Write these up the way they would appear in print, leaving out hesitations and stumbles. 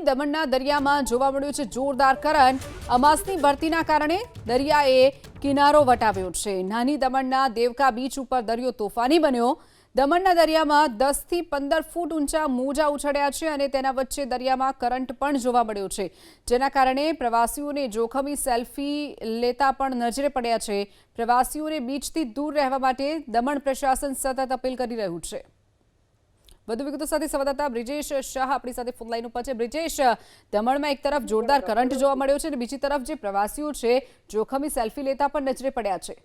દમણના દરિયામાં જોવા મળ્યું છે જોરદાર કરંટ। અમાસની ભરતીના કારણે દરિયાએ કિનારો વટાવ્યો છે। નાની દમણના દેવકા બીચ ઉપર દરિયો તોફાની બન્યો। દમણના દરિયામાં 10 થી 15 ફૂટ ઊંચા મોજા ઉછળ્યા છે અને તેના વચ્ચે દરિયામાં કરંટ પણ જોવા મળ્યો છે, જેના કારણે પ્રવાસીઓને જોખમી સેલ્ફી લેતા પણ નજરે પડ્યા છે। પ્રવાસીઓને બીચથી દૂર રહેવા માટે દમણ પ્રશાસન સતત અપીલ કરી રહ્યું છે। વધુ વિગતો સાથે સંવાદદાતા બ્રિજેશ શાહ આપણી સાથે ફોન લાઈન ઉપર છે। બ્રિજેશ, દમણમાં એક તરફ જોરદાર કરંટ જોવા મળ્યો છે અને બીજી તરફ જે પ્રવાસીઓ છે જોખમી સેલ્ફી લેતા પણ નજરે પડ્યા છે।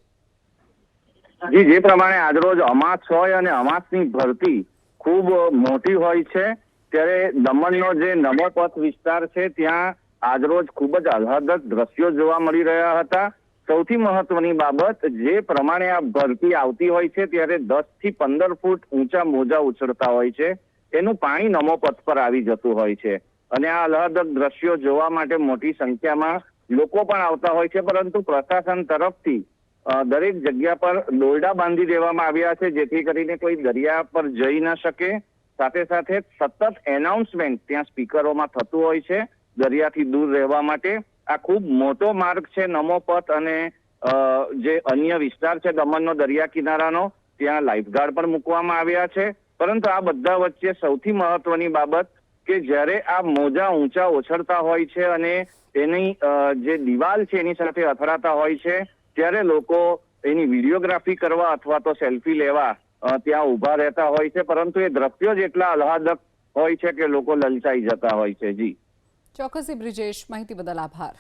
જી, જે પ્રમાણે આજરોજ અમાસ હોય અને અમાસની ભરતી ખૂબ મોટી હોય છે, ત્યારે દમણનો જે નમોપથ વિસ્તાર છે ત્યાં આજરોજ ખૂબ જ આહલાદક દ્રશ્યો જોવા મળી રહ્યા હતા। સૌથી મહત્વની બાબત, જે પ્રમાણે આ ભરતી આવતી હોય છે ત્યારે 10 થી 15 ફૂટ ઊંચા મોજા ઉછળતા હોય છે, એનું પાણી નમોપથ પર આવી જતું હોય છે અને આ આહલાદક દ્રશ્યો જોવા માટે મોટી સંખ્યામાં લોકો પણ આવતા હોય છે, પરંતુ પ્રશાસન તરફથી દરેક જગ્યા પર દોરડા બાંધી દેવામાં આવ્યા છે, જેથી કરીને કોઈ દરિયા પર જઈ ન શકે। સાથે સાથે સતત એનાઉન્સમેન્ટ ત્યાં સ્પીકરોમાં થતું હોય છે દરિયાથી દૂર રહેવા માટે। આ ખૂબ મોટો માર્ગ છે નમોપથ અને જે અન્ય વિસ્તાર છે દમણનો દરિયા કિનારાનો, ત્યાં લાઈફગાર્ડ પણ મૂકવામાં આવ્યા છે। પરંતુ આ બધા વચ્ચે સૌથી મહત્વની બાબત કે જ્યારે આ મોજા ઊંચા ઉછળતા હોય છે અને એની જે દિવાલ છે એની સાથે અથડાતા હોય છે, ત્યારે લોકો એની વિડીયોગ્રાફી કરવા અથવા તો સેલ્ફી લેવા ત્યાં ઊભા રહેતા હોય છે, પરંતુ એ દ્રશ્યો જ એટલા આહલાદક હોય છે કે લોકો લલચાઈ જતા હોય છે। જી, ચોક્કસથી બ્રિજેશ, માહિતી બદલ આભાર।